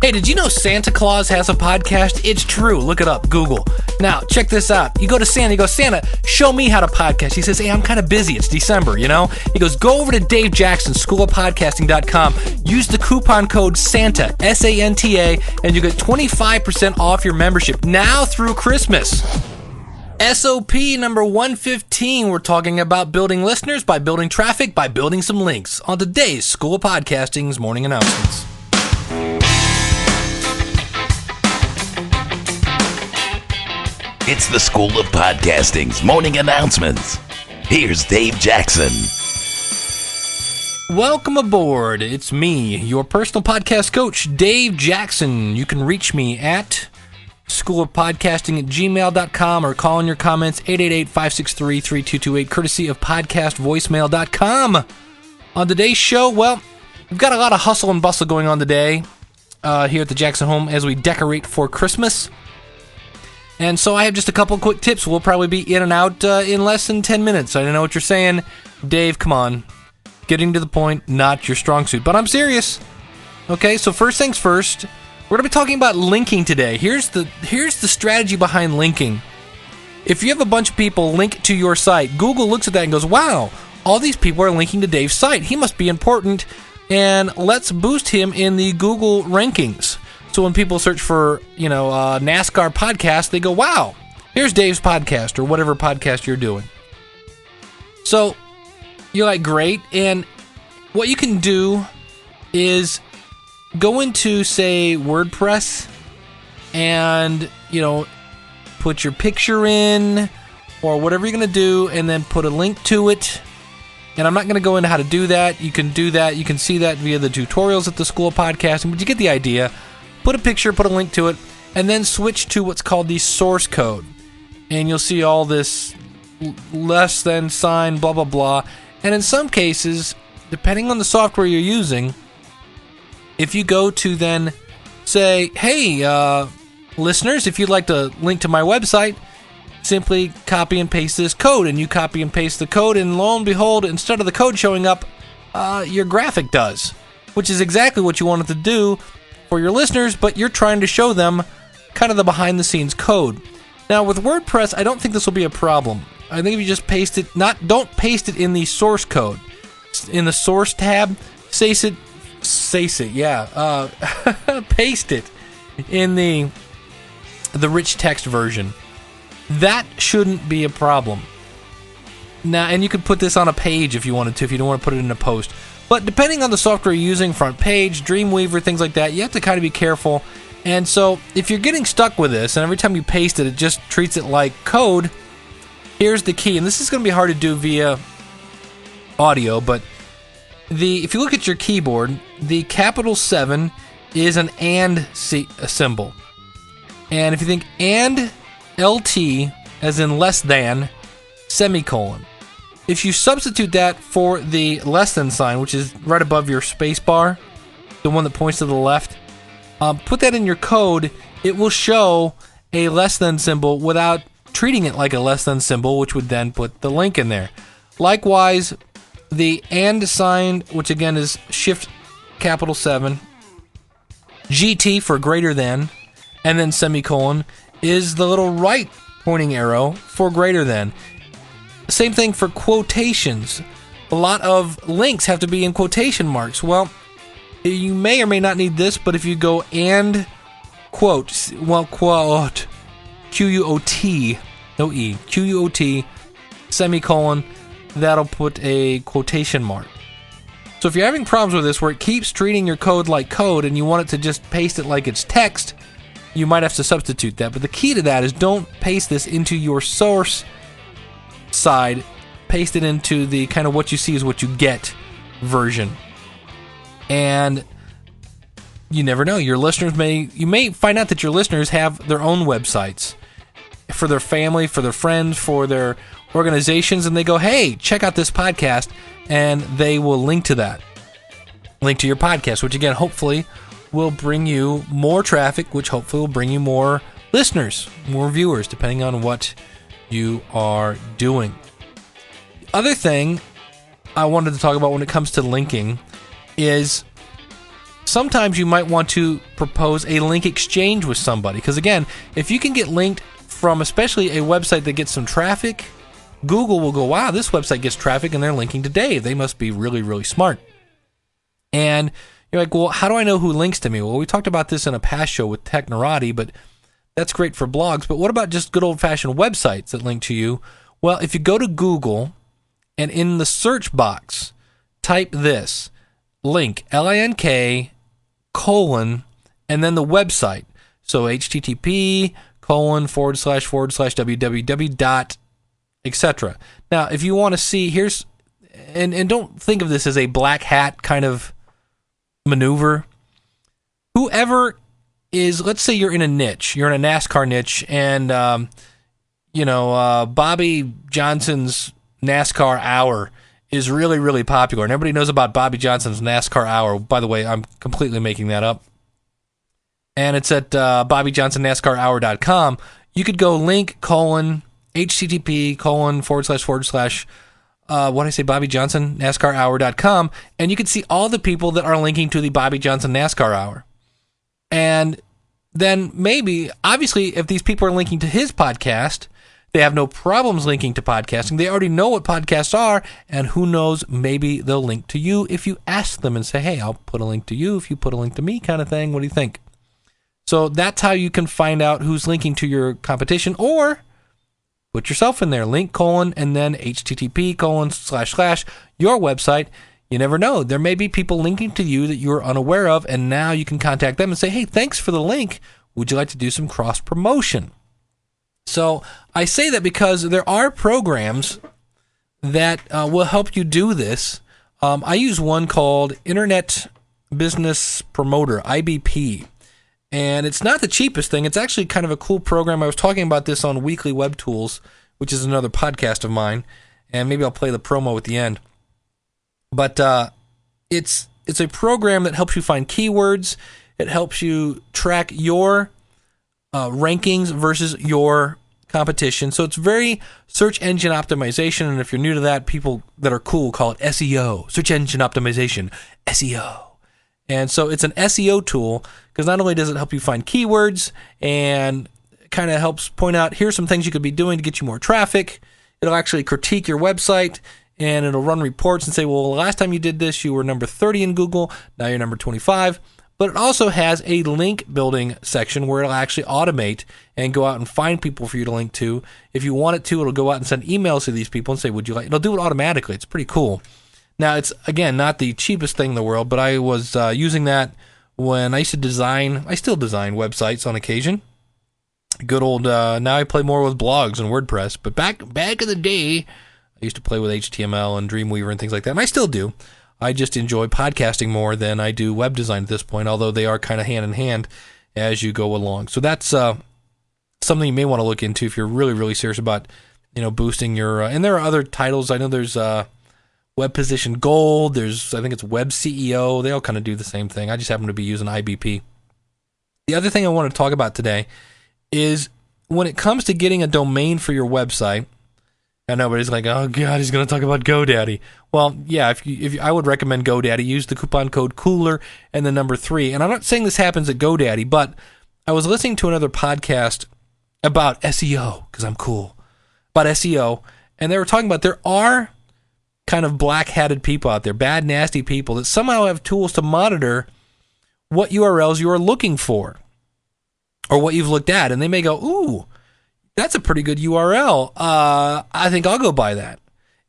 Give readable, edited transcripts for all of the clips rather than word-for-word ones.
Hey, did you know Santa Claus has a podcast? It's true. Look it up. Google. Now, check this out. You go to Santa. You go, Santa, show me how to podcast. He says, hey, I'm kind of busy. It's December, you know? He goes, go over to Dave Jackson, schoolofpodcasting.com. Use the coupon code SANTA, S-A-N-T-A, and you get 25% off your membership now through Christmas. SOP number 115. We're talking about building listeners by building traffic by building some links on today's School of Podcasting's morning announcements. It's the School of Podcasting's morning announcements. Here's Dave Jackson. Welcome aboard. It's me, your personal podcast coach, Dave Jackson. You can reach me at schoolofpodcasting@gmail.com or call in your comments 888-563-3228, courtesy of podcastvoicemail.com. On today's show, well, we've got a lot of hustle and bustle going on today here at the Jackson home as we decorate for Christmas. And so I have just a couple quick tips. We'll probably be in and out in less than 10 minutes. I don't know what you're saying. Dave, come on. Getting to the point, not your strong suit. But I'm serious. Okay, so first things first, we're going to be talking about linking today. Here's the strategy behind linking. If you have a bunch of people link to your site, Google looks at that and goes, wow, all these people are linking to Dave's site. He must be important, and let's boost him in the Google rankings. So when people search for, NASCAR podcast, they go, wow, here's Dave's podcast or whatever podcast you're doing. So you're like, great. And what you can do is go into, say, WordPress and, put your picture in or whatever you're going to do and then put a link to it. And I'm not going to go into how to do that. You can do that. You can see that via the tutorials at the School of Podcasting, but you get the idea. Put a picture, put a link to it, and then switch to what's called the source code. And you'll see all this less than sign, blah, blah, blah. And in some cases, depending on the software you're using, if you go to then say, hey, listeners, if you'd like to link to my website, simply copy and paste this code. And you copy and paste the code, and lo and behold, instead of the code showing up, your graphic does, which is exactly what you want it to do for your listeners, but you're trying to show them kind of the behind-the-scenes code. Now, with WordPress, I don't think this will be a problem. I think if you just paste it, don't paste it in the source code. In the source tab, paste it in the rich text version. That shouldn't be a problem. Now, and you could put this on a page if you wanted to, if you don't want to put it in a post. But depending on the software you're using, Front Page, Dreamweaver, things like that, you have to kind of be careful. And so if you're getting stuck with this, and every time you paste it, it just treats it like code, here's the key. And this is going to be hard to do via audio, but if you look at your keyboard, the capital 7 is an AND symbol. And if you think AND, LT, as in less than, semicolon. If you substitute that for the less than sign, which is right above your space bar, the one that points to the left, put that in your code, it will show a less than symbol without treating it like a less than symbol, which would then put the link in there. Likewise, the AND sign, which again is shift capital 7, GT for greater than, and then semicolon, is the little right pointing arrow for greater than. Same thing for quotations. A lot of links have to be in quotation marks. Well, you may or may not need this, but if you go and quote, Q-U-O-T, no E, Q-U-O-T, semicolon, that'll put a quotation mark. So if you're having problems with this where it keeps treating your code like code and you want it to just paste it like it's text, you might have to substitute that. But the key to that is don't paste this into your source side, paste it into the kind of what you see is what you get version. And you never know, you may find out that your listeners have their own websites for their family, for their friends, for their organizations, and they go, hey, check out this podcast, and they will link to that. Link to your podcast, which again, hopefully will bring you more traffic, which hopefully will bring you more listeners, more viewers, depending on what you are doing. The other thing I wanted to talk about when it comes to linking is sometimes you might want to propose a link exchange with somebody. Because again, if you can get linked from especially a website that gets some traffic, Google will go, wow, this website gets traffic and they're linking to Dave. They must be really, really smart. And you're like, well, how do I know who links to me? Well, we talked about this in a past show with Technorati, but that's great for blogs. But what about just good old-fashioned websites that link to you? Well, if you go to Google and in the search box, type this, link, L-I-N-K, colon, and then the website. So http, colon, / www dot, etc. Now, if you want to see, here's, and don't think of this as a black hat kind of maneuver. Whoever is, let's say you're in a niche, you're in a NASCAR niche, and, Bobby Johnson's NASCAR Hour is really, really popular. And everybody knows about Bobby Johnson's NASCAR Hour. By the way, I'm completely making that up. And it's at BobbyJohnsonNASCARHour.com. You could go link, colon, http, colon, / what I say, Bobby Johnson, NASCARHour.com, and you can see all the people that are linking to the Bobby Johnson NASCAR Hour. And then maybe, obviously, if these people are linking to his podcast, they have no problems linking to podcasting. They already know what podcasts are, and who knows, maybe they'll link to you if you ask them and say, hey, I'll put a link to you if you put a link to me, kind of thing. What do you think? So that's how you can find out who's linking to your competition, or put yourself in there, link, colon, and then http, colon, / your website. You never know. There may be people linking to you that you're unaware of, and now you can contact them and say, hey, thanks for the link. Would you like to do some cross-promotion? So I say that because there are programs that will help you do this. I use one called Internet Business Promoter, IBP. And it's not the cheapest thing. It's actually kind of a cool program. I was talking about this on Weekly Web Tools, which is another podcast of mine. And maybe I'll play the promo at the end. But it's a program that helps you find keywords. It helps you track your rankings versus your competition. So it's very search engine optimization. And if you're new to that, people that are cool call it SEO, search engine optimization, SEO. And so it's an SEO tool because not only does it help you find keywords and kind of helps point out, here's some things you could be doing to get you more traffic. It'll actually critique your website, and it'll run reports and say, well, last time you did this, you were number 30 in Google. Now you're number 25. But it also has a link building section where it'll actually automate and go out and find people for you to link to. If you want it to, it'll go out and send emails to these people and say, would you like? It'll do it automatically. It's pretty cool. Now, it's, again, not the cheapest thing in the world, but I was using that when I used to design. I still design websites on occasion. Good old, now I play more with blogs and WordPress. But back in the day, I used to play with HTML and Dreamweaver and things like that, and I still do. I just enjoy podcasting more than I do web design at this point, although they are kind of hand in hand as you go along. So that's something you may want to look into if you're really, really serious about, boosting your. And there are other titles. I know there's Web Position Gold. There's, I think it's Web CEO. They all kind of do the same thing. I just happen to be using IBP. The other thing I want to talk about today is when it comes to getting a domain for your website. I know, but he's like, oh God, he's going to talk about GoDaddy. Well, yeah, if I would recommend GoDaddy. Use the coupon code COOLER and the number 3. And I'm not saying this happens at GoDaddy, but I was listening to another podcast about SEO, because I'm cool, about SEO, and they were talking about there are kind of black-hatted people out there, bad, nasty people that somehow have tools to monitor what URLs you are looking for or what you've looked at. And they may go, ooh, that's a pretty good URL. I think I'll go buy that.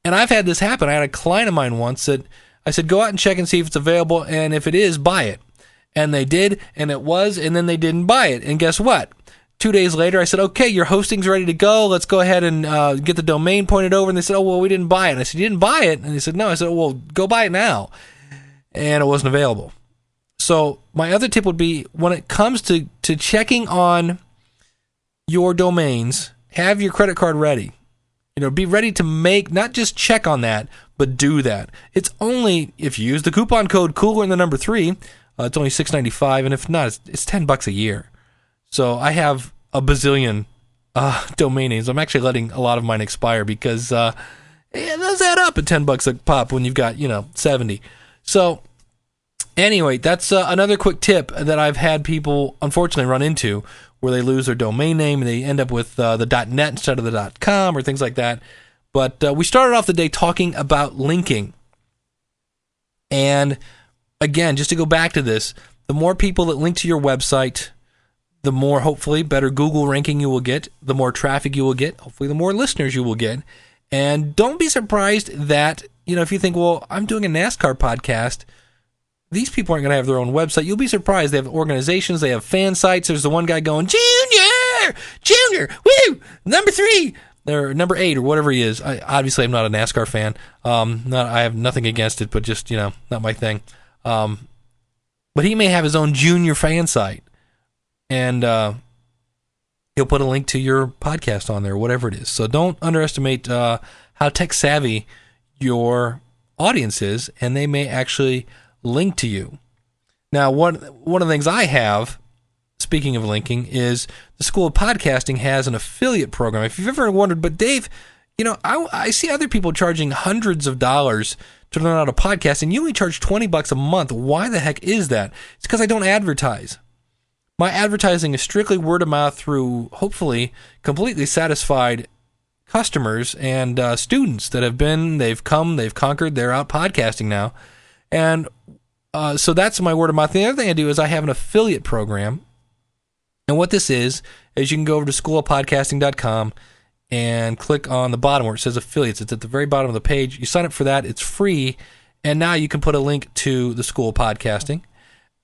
And I've had this happen. I had a client of mine once that I said, go out and check and see if it's available, and if it is, buy it. And they did, and it was, and then they didn't buy it. And guess what? 2 days later, I said, okay, your hosting's ready to go. Let's go ahead and get the domain pointed over. And they said, oh, well, we didn't buy it. And I said, you didn't buy it? And they said, no. I said, well, go buy it now. And it wasn't available. So my other tip would be, when it comes to checking on your domains, have your credit card ready. Be ready to make, not just check on that, but do that. It's only, if you use the coupon code COOLER and the number 3, it's only $6.95, and if not, it's $10 a year. So I have a bazillion domain names. I'm actually letting a lot of mine expire because those add up at $10 a pop when you've got 70. So Anyway, that's another quick tip that I've had people unfortunately run into, where they lose their domain name and they end up with the .net instead of the .com or things like that. But we started off the day talking about linking. And again, just to go back to this, the more people that link to your website, the more, hopefully, better Google ranking you will get, the more traffic you will get, hopefully the more listeners you will get. And don't be surprised that, if you think, well, I'm doing a NASCAR podcast, these people aren't going to have their own website. You'll be surprised. They have organizations. They have fan sites. There's the one guy going, Junior, woo, number 3, or number 8, or whatever he is. Obviously, I'm not a NASCAR fan. I have nothing against it, but just, not my thing. But he may have his own junior fan site, and he'll put a link to your podcast on there, whatever it is. So don't underestimate how tech savvy your audience is, and they may actually link to you. Now, one of the things I have, speaking of linking, is the School of Podcasting has an affiliate program. If you've ever wondered, but Dave, I see other people charging hundreds of dollars to learn how to podcast, and you only charge $20 a month. Why the heck is that? It's because I don't advertise. My advertising is strictly word of mouth through, hopefully, completely satisfied customers and students that they've come, they've conquered, they're out podcasting now. And so that's my word of mouth. The other thing I do is I have an affiliate program. And what this is you can go over to schoolofpodcasting.com and click on the bottom where it says affiliates. It's at the very bottom of the page. You sign up for that. It's free. And now you can put a link to the School of Podcasting.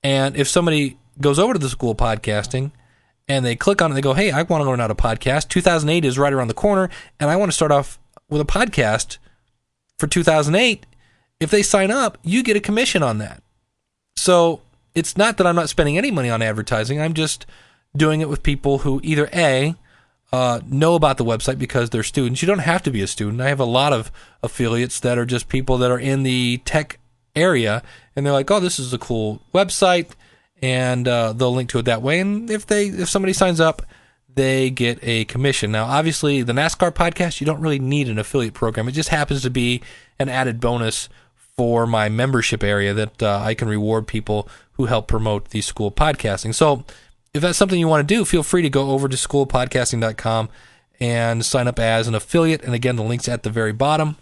And if somebody goes over to the School of Podcasting and they click on it, they go, hey, I want to learn how to podcast. 2008 is right around the corner, and I want to start off with a podcast for 2008. If they sign up, you get a commission on that. So it's not that I'm not spending any money on advertising. I'm just doing it with people who either A, know about the website because they're students. You don't have to be a student. I have a lot of affiliates that are just people that are in the tech area, and they're like, oh, this is a cool website, and they'll link to it that way. And if somebody signs up, they get a commission. Now, obviously, the NASCAR podcast, you don't really need an affiliate program. It just happens to be an added bonus for my membership area that I can reward people who help promote the School of Podcasting. So if that's something you want to do, feel free to go over to schoolofpodcasting.com and sign up as an affiliate. And again, the link's at the very bottom.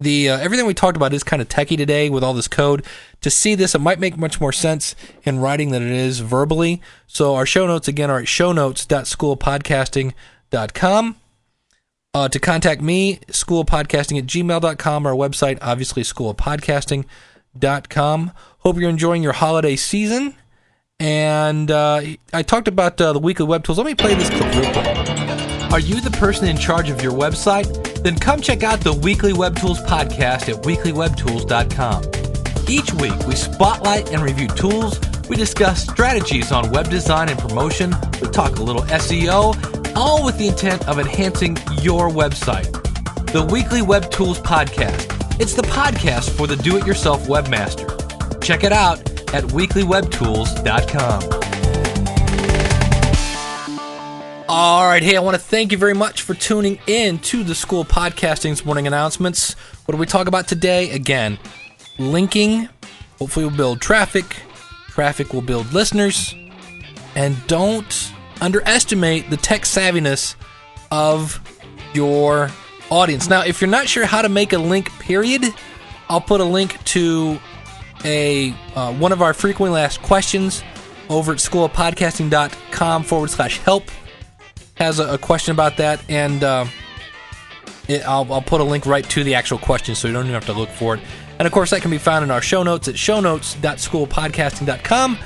Everything we talked about is kind of techie today with all this code. To see this, it might make much more sense in writing than it is verbally. So our show notes, again, are at shownotes.schoolofpodcasting.com. To contact me, schoolofpodcasting@gmail.com. Our website, obviously, schoolofpodcasting.com. Hope you're enjoying your holiday season. And I talked about the weekly web tools. Let me play this clip real quick. Are you the person in charge of your website? Then come check out the Weekly Web Tools podcast at weeklywebtools.com. Each week, we spotlight and review tools. We discuss strategies on web design and promotion. We talk a little SEO, all with the intent of enhancing your website. The Weekly Web Tools podcast. It's the podcast for the do-it-yourself webmaster. Check it out at weeklywebtools.com. All right, hey, I want to thank you very much for tuning in to the School of Podcasting's morning announcements. What do we talk about today? Again, linking. Hopefully we'll build traffic. Traffic will build listeners. And don't underestimate the tech savviness of your audience. Now, if you're not sure how to make a link, period, I'll put a link to one of our frequently asked questions over at schoolofpodcasting.com/help. Has a question about that, and I'll put a link right to the actual question, so you don't even have to look for it. And of course, that can be found in our show notes at shownotes.schoolpodcasting.com.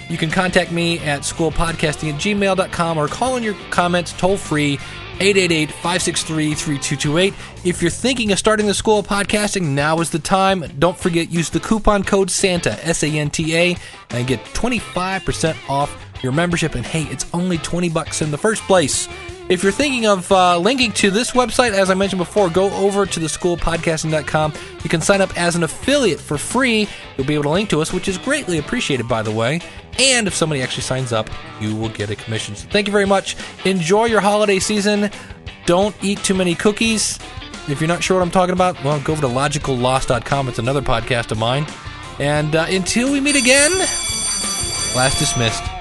You can contact me at schoolpodcasting@gmail.com or call in your comments toll free 888-563-3228. If you're thinking of starting the School of Podcasting, now is the time. Don't forget, use the coupon code SANTA, SANTA, and get 25% off your membership. And hey, it's only $20 in the first place. If you're thinking of linking to this website, as I mentioned before, go over to the schoolpodcasting.com. You can sign up as an affiliate for free. You'll be able to link to us, which is greatly appreciated, by the way. And if somebody actually signs up, you will get a commission. So thank you very much. Enjoy your holiday season. Don't eat too many cookies. If you're not sure what I'm talking about, well, go over to logicalloss.com. It's another podcast of mine. And until we meet again, class dismissed.